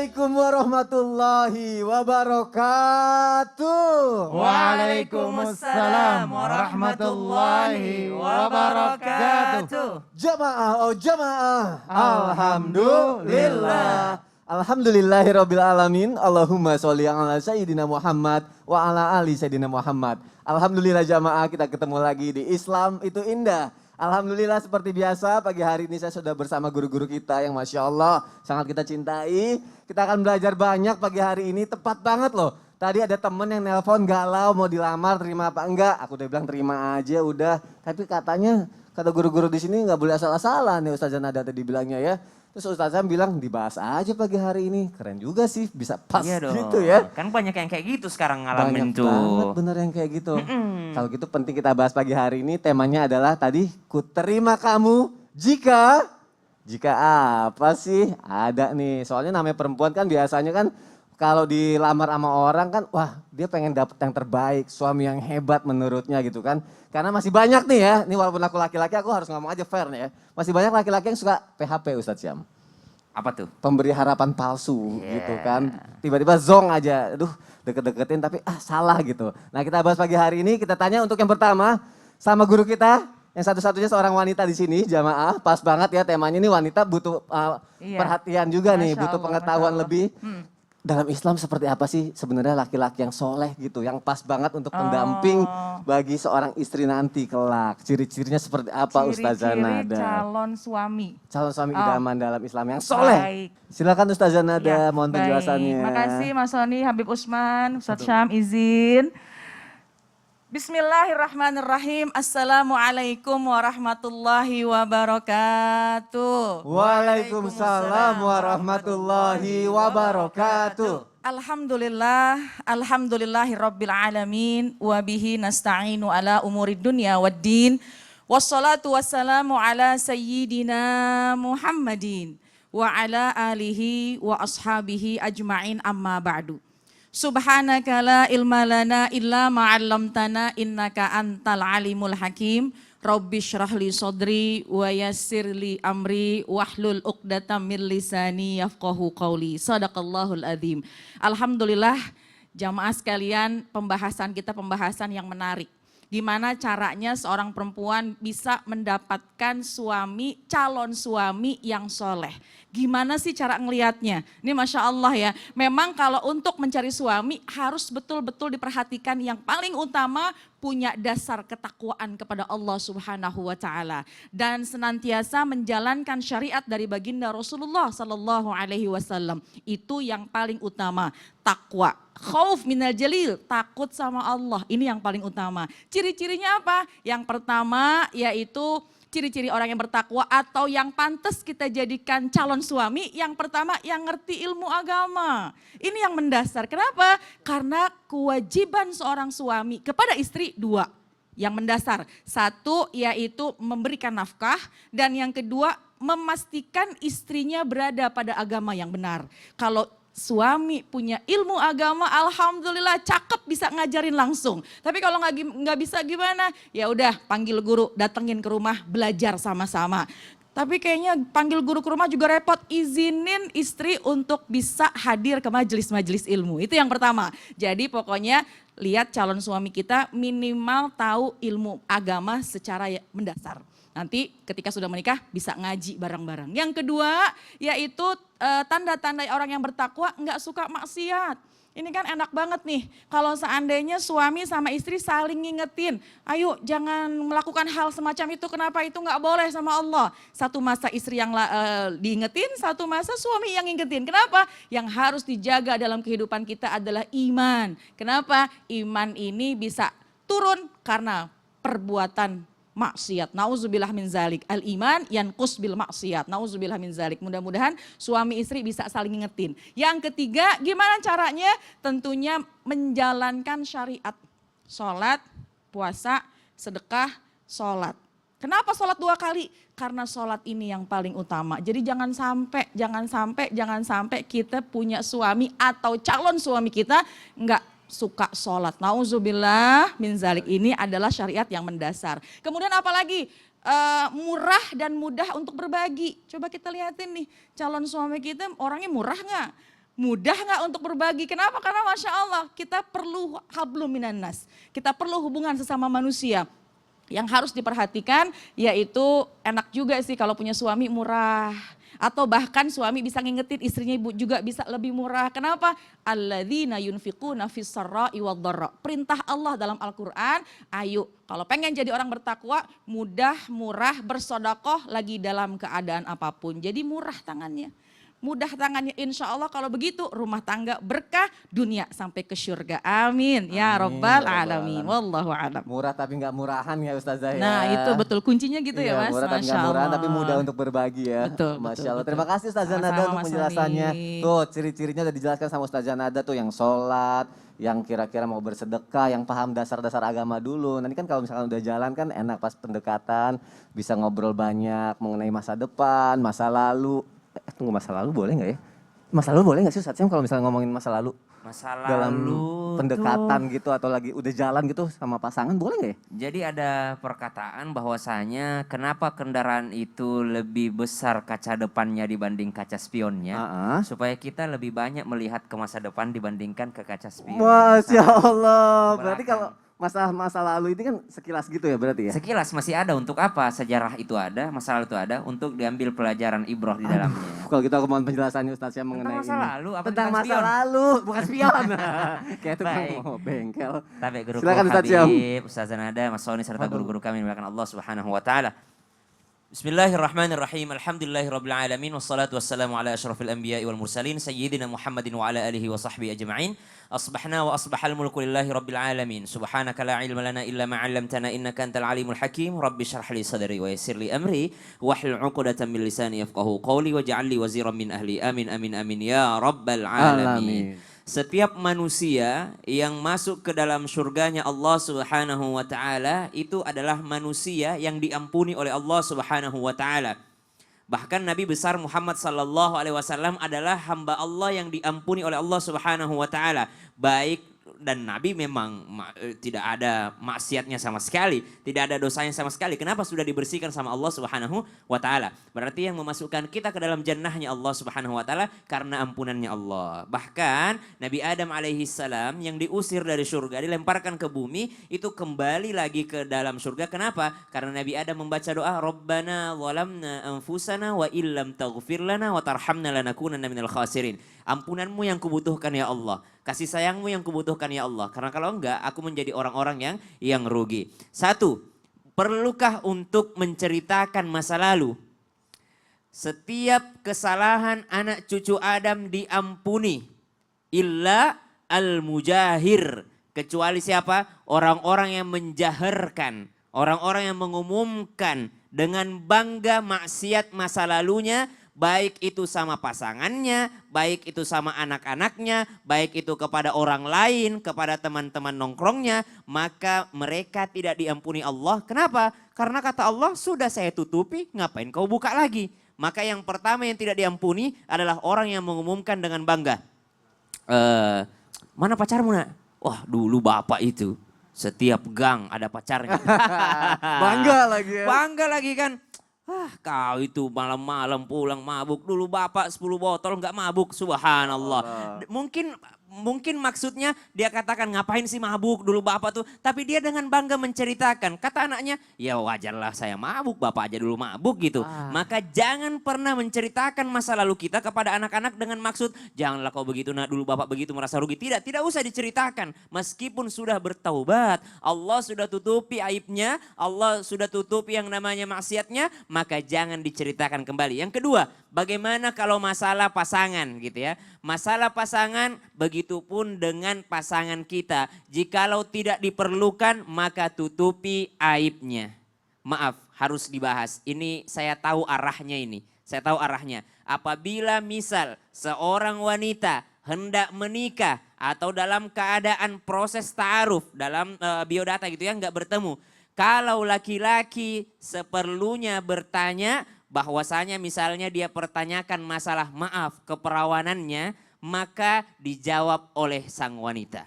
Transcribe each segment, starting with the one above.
Assalamualaikum warahmatullahi wabarakatuh. Waalaikumsalam warahmatullahi wabarakatuh. Jamaah, oh jamaah. Alhamdulillah. Alhamdulillahirabbil alamin. Allahumma sholli ala sayyidina Muhammad wa ala ali sayyidina Muhammad. Alhamdulillah jamaah, kita ketemu lagi di Islam itu indah. Alhamdulillah seperti biasa pagi hari ini saya sudah bersama guru-guru kita yang Masya Allah sangat kita cintai. Kita akan belajar banyak pagi hari ini, tepat banget loh. Tadi ada temen yang nelpon galau mau dilamar, terima apa enggak. Aku udah bilang terima aja udah. Tapi katanya kata guru-guru di sini nggak boleh asal-asalan ya Ustazah Nada tadi bilangnya ya. Terus Ustazah bilang dibahas aja pagi hari ini. Keren juga sih bisa pas gitu ya. Kan banyak yang kayak gitu sekarang ngalamin tuh. Banyak banget bener yang kayak gitu. Kalau gitu penting kita bahas pagi hari ini. Temanya adalah tadi ku terima kamu jika apa sih? Ada nih. Soalnya namanya perempuan kan biasanya kan kalau dilamar sama orang kan wah dia pengen dapet yang terbaik. Suami yang hebat menurutnya gitu kan. Karena masih banyak nih ya, ini walaupun aku laki-laki aku harus ngomong aja fair nih ya. Masih banyak laki-laki yang suka PHP Ustadz Syam. Apa tuh? Pemberi harapan palsu gitu kan. Tiba-tiba zong aja, aduh deket-deketin tapi salah gitu. Nah kita bahas pagi hari ini, kita tanya untuk yang pertama sama guru kita. Yang satu-satunya seorang wanita di sini, jamaah. Pas banget ya temanya ini wanita butuh perhatian juga nih, butuh pengetahuan lebih. Dalam Islam seperti apa sih sebenarnya laki-laki yang soleh gitu, yang pas banget untuk pendamping bagi seorang istri nanti kelak. Ciri-cirinya seperti apa Ustazah Nada? Ciri-ciri calon suami. Calon suami idaman dalam Islam yang soleh. Baik. Silakan Ustazah Nada, Ya, mohon baik. penjelasannya. Makasih Mas Soni, Habib Usman, Ustadz Syam izin. Bismillahirrahmanirrahim. Assalamualaikum warahmatullahi wabarakatuh. Waalaikumsalam warahmatullahi wabarakatuh. Alhamdulillahi rabbil alamin. Wabihi nasta'inu ala umurid dunya waddin. Wassalatu wassalamu ala sayyidina Muhammadin. Wa ala alihi wa ashabihi ajma'in amma ba'du. Subhanaka la ilma lana illa ma'allamtana innaka antal alimul hakim. Rabbi syrah li sodri wa yassir li amri wahlul uqdatam min lisani yafqahu qawli. Sadaqallahul adzim. Alhamdulillah jamaah sekalian, pembahasan kita pembahasan yang menarik. Gimana caranya seorang perempuan bisa mendapatkan suami, calon suami yang soleh. Gimana sih cara ngelihatnya? Ini Masya Allah ya, memang kalau untuk mencari suami harus betul-betul diperhatikan yang paling utama punya dasar ketakwaan kepada Allah Subhanahu wa Ta'ala. Dan senantiasa menjalankan syariat dari baginda Rasulullah Sallallahu Alaihi Wasallam. Itu yang paling utama, takwa. Khauf minal jalil, takut sama Allah, ini yang paling utama. Ciri-cirinya apa? Yang pertama yaitu ciri-ciri orang yang bertakwa atau yang pantas kita jadikan calon suami. Yang pertama yang ngerti ilmu agama. Ini yang mendasar. Kenapa? Karena kewajiban seorang suami kepada istri dua. Yang mendasar. Satu yaitu memberikan nafkah dan yang kedua memastikan istrinya berada pada agama yang benar. Kalau suami punya ilmu agama, alhamdulillah cakep bisa ngajarin langsung. Tapi kalau nggak bisa gimana? Ya udah panggil guru, datengin ke rumah, belajar sama-sama. Tapi kayaknya panggil guru ke rumah juga repot, izinin istri untuk bisa hadir ke majelis-majelis ilmu. Itu yang pertama. Jadi pokoknya lihat calon suami kita minimal tahu ilmu agama secara mendasar. Nanti ketika sudah menikah bisa ngaji bareng-bareng. Yang kedua yaitu tanda-tanda orang yang bertakwa nggak suka maksiat. Ini kan enak banget nih kalau seandainya suami sama istri saling ngingetin. Ayo jangan melakukan hal semacam itu, kenapa itu nggak boleh sama Allah. Satu masa istri yang diingetin, satu masa suami yang ngingetin. Kenapa? Yang harus dijaga dalam kehidupan kita adalah iman. Kenapa? Iman ini bisa turun karena perbuatan maksiat. Nauzubillah min zalik. Al-iman yanqus bil maksiat. Nauzubillah min zalik. Mudah-mudahan suami istri bisa saling ngingetin. Yang ketiga, gimana caranya? Tentunya menjalankan syariat. Sholat, puasa, sedekah, sholat. Kenapa sholat 2 kali? Karena sholat ini yang paling utama. Jadi jangan sampai kita punya suami atau calon suami kita enggak suka sholat. Nauzubillah min zalik. Ini adalah syariat yang mendasar. Kemudian apalagi? Murah dan mudah untuk berbagi. Coba kita lihatin nih calon suami kita orangnya murah nggak? Mudah nggak untuk berbagi? Kenapa? Karena Masya Allah kita perlu hablum minan nas. Kita perlu hubungan sesama manusia. Yang harus diperhatikan yaitu enak juga sih kalau punya suami murah. Atau bahkan suami bisa ngingetin istrinya juga bisa lebih murah. Kenapa? Alladzina yunfiquna fis sarra'i wad dharra. Perintah Allah dalam Al-Qur'an, ayo kalau pengen jadi orang bertakwa, mudah, murah, bersodakoh lagi dalam keadaan apapun. Jadi murah tangannya. Mudah tangannya, insya Allah kalau begitu rumah tangga berkah, dunia sampai ke surga. Amin. Ya Amin, Rabbal ya Rabbal Alamin. Alamin. Wallahu a'lam. Murah tapi nggak murahan ya Ustazah ya. Nah itu betul kuncinya gitu ya Iya, Mas. murah tapi Masya nggak murahan Allah. tapi mudah untuk berbagi ya. Betul, Masya betul, Allah. betul. Terima kasih Ustazah Nada Sama-sama, untuk Mas penjelasannya. Wani. Tuh ciri-cirinya udah dijelaskan sama Ustazah Nada tuh yang sholat, yang kira-kira mau bersedekah, yang paham dasar-dasar agama dulu. Nanti kan kalau misalkan udah jalan kan enak pas pendekatan, bisa ngobrol banyak mengenai masa depan, masa lalu. Tunggu, masa lalu boleh nggak ya? Masa lalu boleh nggak sih Ustaz Syam kalau misalnya ngomongin masa lalu? Masa Dalam lalu pendekatan tuh, gitu atau lagi udah jalan gitu sama pasangan boleh nggak ya? jadi ada perkataan bahwasanya kenapa kendaraan itu lebih besar kaca depannya dibanding kaca spionnya, Ah, ah. supaya kita lebih banyak melihat ke masa depan dibandingkan ke kaca spion. Masya Allah. Belakang. Berarti kalau masa lalu ini kan sekilas gitu ya berarti ya? Sekilas masih ada, untuk apa sejarah itu ada, masa lalu itu ada, untuk diambil pelajaran ibroh di dalamnya. Kalau kita mohon penjelasannya Ustaz ya mengenai masa ini. lalu, apa Tentang tentang masa spion? lalu, bukan spion. Kayak tukang Baik. mau bengkel. Tapi guru Silakan Ustaz Syam. Habib, Ustaz Nada, Mas Soni serta guru-guru kami yang dimuliakan Allah Subhanahu wa taala. Bismillahirrahmanirrahim. Alhamdulillahirabbil alamin wassalatu wassalamu ala asyrafil anbiya'i wal mursalin sayyidina Muhammadin wa ala alihi wa sahbihi ajma'in. Asbahna wa asbahal mulku lillahi rabbil alamin. Subhanaka la ilma lana illa ma 'allamtana innaka antal alimul hakim. Rabbi shrah li sadri wa yassir li amri wahlul 'uqdatam min lisani yafqahu qawli waj'al li waziran min ahli. Amin amin amin ya rabbal alamin. Alamin. Setiap manusia yang masuk ke dalam surganya Allah Subhanahu wa taala itu adalah manusia yang diampuni oleh Allah Subhanahu wa taala. Bahkan Nabi besar Muhammad sallallahu alaihi wasallam adalah hamba Allah yang diampuni oleh Allah Subhanahu wa taala. Baik, dan Nabi memang tidak ada maksiatnya sama sekali, tidak ada dosanya sama sekali. Kenapa? Sudah dibersihkan sama Allah Subhanahu wa taala. Berarti yang memasukkan kita ke dalam jannahnya Allah Subhanahu wa taala karena ampunannya Allah. Bahkan Nabi Adam alaihi salam yang diusir dari surga, dilemparkan ke bumi, itu kembali lagi ke dalam surga. Kenapa? Karena Nabi Adam membaca doa, Rabbana zalamna anfusana wa illam taghfir lana wa tarhamna lanakunanna minal khasirin. Ampunanmu yang kubutuhkan ya Allah. Kasih sayangmu yang kubutuhkan ya Allah. Karena kalau enggak, aku menjadi orang-orang yang rugi. Satu, perlukah untuk menceritakan masa lalu? Setiap kesalahan anak cucu Adam diampuni. Illa al-mujahir. Kecuali siapa? Orang-orang yang menjaharkan. Orang-orang yang mengumumkan dengan bangga maksiat masa lalunya. Baik itu sama pasangannya, baik itu sama anak-anaknya, baik itu kepada orang lain, kepada teman-teman nongkrongnya, maka mereka tidak diampuni Allah. Kenapa? Karena kata Allah, sudah saya tutupi, ngapain kau buka lagi? Maka yang pertama yang tidak diampuni adalah orang yang mengumumkan dengan bangga. Mana pacarmu nak? Wah dulu bapak itu setiap gang ada pacarnya. Bangga lagi ya. Bangga lagi kan. Kau itu malam-malam pulang mabuk. Dulu bapak 10 botol nggak mabuk. Subhanallah. Mungkin maksudnya dia katakan ngapain sih mabuk dulu bapak tuh. Tapi dia dengan bangga menceritakan. Kata anaknya, ya wajarlah saya mabuk. Bapak aja dulu mabuk gitu. Maka jangan pernah menceritakan masa lalu kita kepada anak-anak dengan maksud. Janganlah kau begitu nak, dulu bapak begitu merasa rugi. Tidak usah diceritakan. Meskipun sudah bertaubat. Allah sudah tutupi aibnya. Allah sudah tutupi yang namanya maksiatnya. Maka jangan diceritakan kembali. Yang kedua, bagaimana kalau masalah pasangan gitu ya. Masalah pasangan begitupun dengan pasangan kita. Jikalau tidak diperlukan maka tutupi aibnya. Maaf, harus dibahas. Ini saya tahu arahnya ini. Saya tahu arahnya. Apabila misal seorang wanita hendak menikah atau dalam keadaan proses ta'aruf dalam biodata gitu ya, nggak bertemu. Kalau laki-laki seperlunya bertanya, bahwasanya misalnya dia pertanyakan masalah maaf keperawanannya, maka dijawab oleh sang wanita.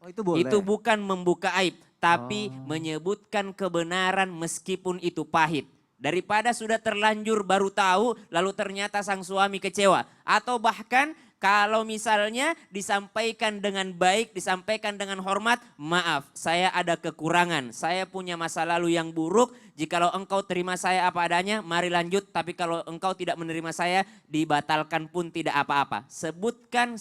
Oh itu boleh? Itu bukan membuka aib, tapi menyebutkan kebenaran meskipun itu pahit. Daripada sudah terlanjur baru tahu lalu ternyata sang suami kecewa. Atau bahkan kalau misalnya disampaikan dengan baik, disampaikan dengan hormat, maaf saya ada kekurangan, saya punya masa lalu yang buruk, jikalau engkau terima saya apa adanya, mari lanjut, tapi kalau engkau tidak menerima saya, dibatalkan pun tidak apa-apa. Sebutkan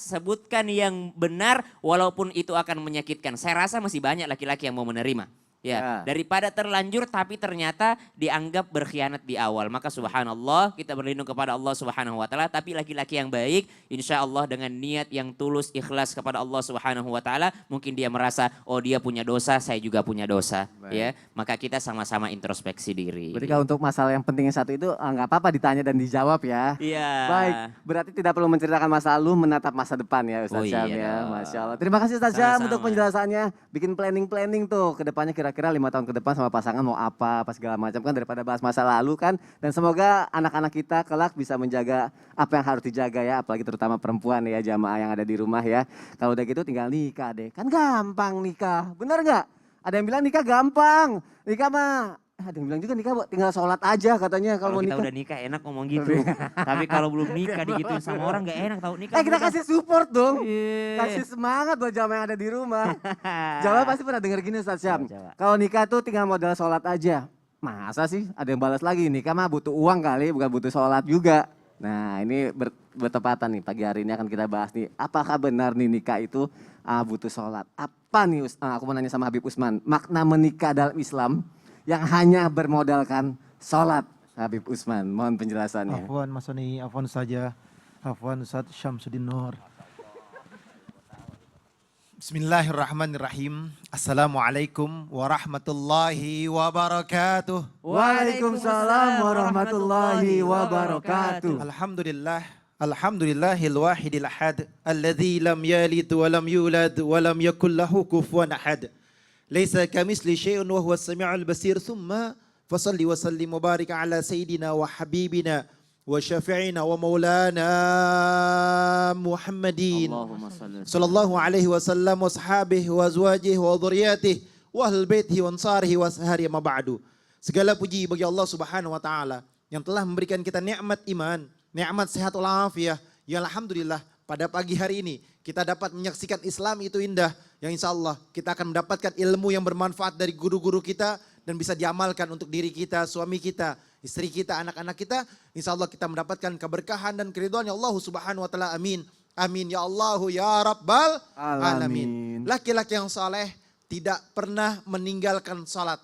yang benar walaupun itu akan menyakitkan. Saya rasa masih banyak laki-laki yang mau menerima. Ya, daripada terlanjur tapi ternyata dianggap berkhianat di awal. Maka subhanallah kita berlindung kepada Allah subhanahu wa ta'ala. Tapi laki-laki yang baik insya Allah dengan niat yang tulus ikhlas kepada Allah subhanahu wa ta'ala. Mungkin dia merasa oh dia punya dosa saya juga punya dosa. Ya, maka kita sama-sama introspeksi diri. Berarti kalau untuk masalah yang pentingnya satu itu nggak apa-apa ditanya dan dijawab ya. Iya. Baik, berarti tidak perlu menceritakan masa lalu, menatap masa depan ya Ustaz Syam ya. Masya Allah. Terima kasih Ustaz Syam untuk penjelasannya. Bikin planning tuh ke depannya kira-kira 5 tahun ke depan sama pasangan mau apa segala macam kan daripada bahas masa lalu kan. Dan semoga anak-anak kita kelak bisa menjaga apa yang harus dijaga ya. Apalagi terutama perempuan ya jamaah yang ada di rumah ya. Kalau udah gitu tinggal nikah deh. Kan gampang nikah, bener nggak? Ada yang bilang nikah gampang, nikah mah ada yang bilang juga nikah tinggal sholat aja katanya kalau mau kita nikah. udah nikah enak ngomong gitu. Tapi kalau belum nikah digituin sama orang gak enak tahu nikah. Kita kasih support dong. Kasih semangat buat jamaah yang ada di rumah. Jamaah pasti pernah denger gini Ustaz Syam. Kalau nikah tuh tinggal modal sholat aja. Masa sih ada yang balas lagi nikah mah butuh uang kali bukan butuh sholat juga. Nah ini bertepatan nih pagi hari ini akan kita bahas nih. Apakah benar nih nikah itu butuh sholat? Apa nih aku mau nanya sama Habib Usman. Makna menikah dalam Islam yang hanya bermodalkan sholat. Habib Usman, mohon penjelasannya. Afwan Mas Soni, afwan saja. Afwan Ustaz Syamsuddin Nur. Bismillahirrahmanirrahim. Assalamualaikum warahmatullahi wabarakatuh. Waalaikumsalam warahmatullahi wabarakatuh. Alhamdulillah. Alhamdulillahil wahidil ahad. Alladzi lam yalid wa lam yulad wa lam yakul lahu kufuwan ahad. Laisa kamisli syai'un wa huwas sami'ul basir. Thumma fasalli wa sallim wa barik ala sayyidina wa habibina wa syafi'ina wa maulana Muhammadin sallallahu alaihi wasallam wa sahabihi wa azwajihi wa dhurriyyatihi wa ahlul baitihi wa ansarihi wa sahari ma ba'du. Segala puji bagi Allah Subhanahu wa taala yang telah memberikan kita nikmat iman, nikmat sehat walafiat. Ya alhamdulillah pada pagi hari ini kita dapat menyaksikan Islam itu indah. Yang insya Allah kita akan mendapatkan ilmu yang bermanfaat dari guru-guru kita dan bisa diamalkan untuk diri kita, suami kita, istri kita, anak-anak kita. Insya Allah kita mendapatkan keberkahan dan keridhaan Allah Subhanahu wa taala. Amin. Amin ya Allahu ya Rabbal alamin. Laki-laki yang saleh tidak pernah meninggalkan salat.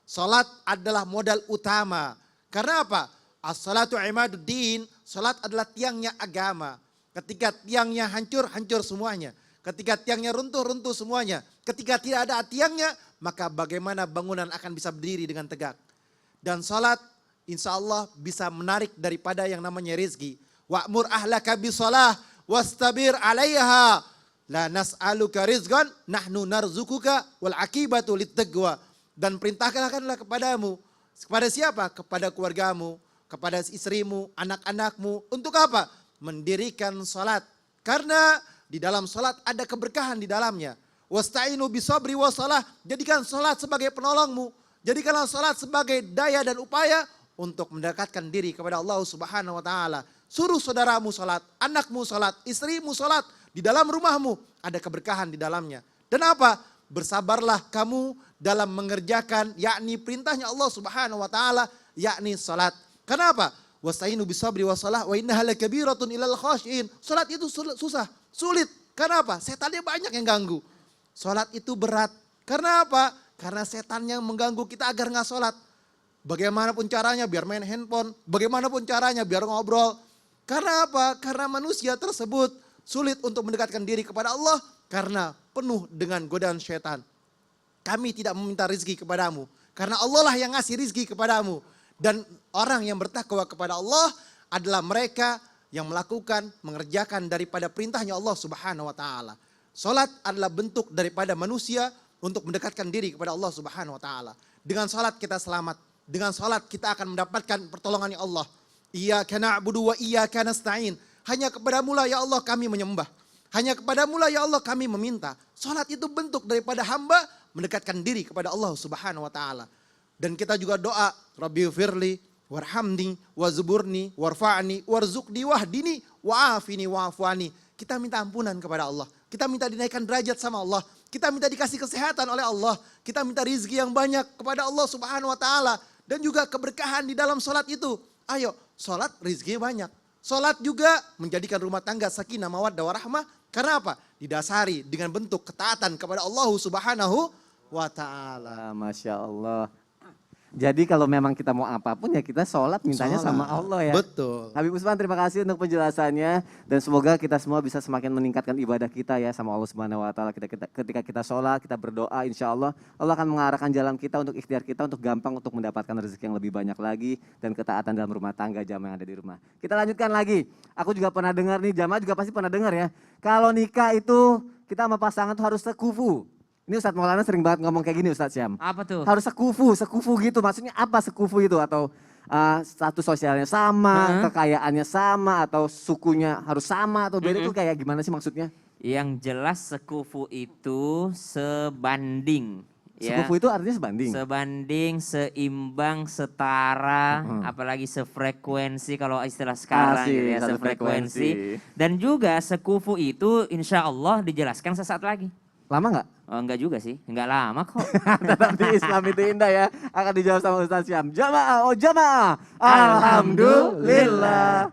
Salat adalah modal utama. Karena apa? As-salatu imaduddin. Salat adalah tiangnya agama. Ketika tiangnya hancur, hancur semuanya. Ketika tiangnya runtuh, runtuh semuanya. Ketika tidak ada tiangnya, maka bagaimana bangunan akan bisa berdiri dengan tegak. Dan salat insya Allah bisa menarik daripada yang namanya rizki. Wa'mur ahlaka bisalah wastabir alaiha. La nas'aluka rizqan nahnu narzukuka wal akibatu littaqwa. Dan perintahkanlah kepadamu. Kepada siapa? Kepada keluargamu, kepada istrimu, anak-anakmu. Untuk apa? Mendirikan salat. Karena di dalam salat ada keberkahan di dalamnya. Wasta'inu bisabri wassalah. Jadikan salat sebagai penolongmu. Jadikanlah salat sebagai daya dan upaya untuk mendekatkan diri kepada Allah Subhanahu wa taala. Suruh saudaramu salat, anakmu salat, istrimu salat. Di dalam rumahmu ada keberkahan di dalamnya. Dan apa? Bersabarlah kamu dalam mengerjakan yakni perintahnya Allah Subhanahu wa taala yakni salat. Kenapa? Wasta'inu bisabri wassalah wa innaha lakabiratun ilal khashiin. Salat itu susah, sulit. Karena apa? Setannya banyak yang ganggu. Salat itu berat. Karena apa? Karena setan yang mengganggu kita agar nggak salat. Bagaimanapun caranya biar main handphone, bagaimanapun caranya biar ngobrol. Karena apa? Karena manusia tersebut sulit untuk mendekatkan diri kepada Allah karena penuh dengan godaan syaitan. Kami tidak meminta rizki kepadamu karena Allah lah yang ngasih rizki kepadamu. Dan orang yang bertakwa kepada Allah adalah mereka yang melakukan, mengerjakan daripada perintahnya Allah Subhanahu wa taala. Salat adalah bentuk daripada manusia untuk mendekatkan diri kepada Allah Subhanahu wa taala. Dengan salat kita selamat. Dengan salat kita akan mendapatkan pertolongan Allah. Iyyaka na'budu wa iyyaka nasta'in. Hanya kepadamu lah ya Allah kami menyembah. Hanya kepadamu lah ya Allah kami meminta. Salat itu bentuk daripada hamba mendekatkan diri kepada Allah Subhanahu wa taala. Dan kita juga doa, Rabbi firli warhamni, wazuburni, warfa'ni, warzuqni, wahdini, wa'afini, wa'afwani. Kita minta ampunan kepada Allah. Kita minta dinaikkan derajat sama Allah. Kita minta dikasih kesehatan oleh Allah. Kita minta rizki yang banyak kepada Allah Subhanahu wa taala dan juga keberkahan di dalam salat itu. Ayo, salat rizki banyak. Salat juga menjadikan rumah tangga sakinah, mawaddah, warahmah. Karena apa? Didasari dengan bentuk ketaatan kepada Allah Subhanahu wa taala. Masya Allah. Jadi kalau memang kita mau apapun ya kita sholat mintanya sama Allah ya. Betul. Habib Usman terima kasih untuk penjelasannya dan semoga kita semua bisa semakin meningkatkan ibadah kita ya sama Allah Subhanahu wa taala. Ketika kita sholat, kita berdoa, insya Allah Allah akan mengarahkan jalan kita untuk ikhtiar kita untuk gampang untuk mendapatkan rezeki yang lebih banyak lagi dan ketaatan dalam rumah tangga jamaah yang ada di rumah. Kita lanjutkan lagi. Aku juga pernah dengar nih, jamaah juga pasti pernah dengar ya. Kalau nikah itu kita sama pasangan tuh harus sekufu. Ini Ustadz Maulana sering banget ngomong kayak gini Ustadz Syam. Apa tuh? Harus sekufu gitu. Maksudnya apa sekufu itu? Atau status sosialnya sama, kekayaannya sama, atau sukunya harus sama, atau beda itu kayak gimana sih maksudnya? Yang jelas sekufu itu sebanding. Sekufu itu artinya sebanding? Sebanding, seimbang, setara, apalagi sefrekuensi kalau istilah sekarang gitu ya, satu sefrekuensi. Dan juga sekufu itu insya Allah dijelaskan sesaat lagi. Lama nggak? Oh, enggak juga sih, enggak lama kok. Tetap di Islam itu indah ya. Akan dijawab sama Ustadz Syam. Jamaah, oh jamaah. Alhamdulillah.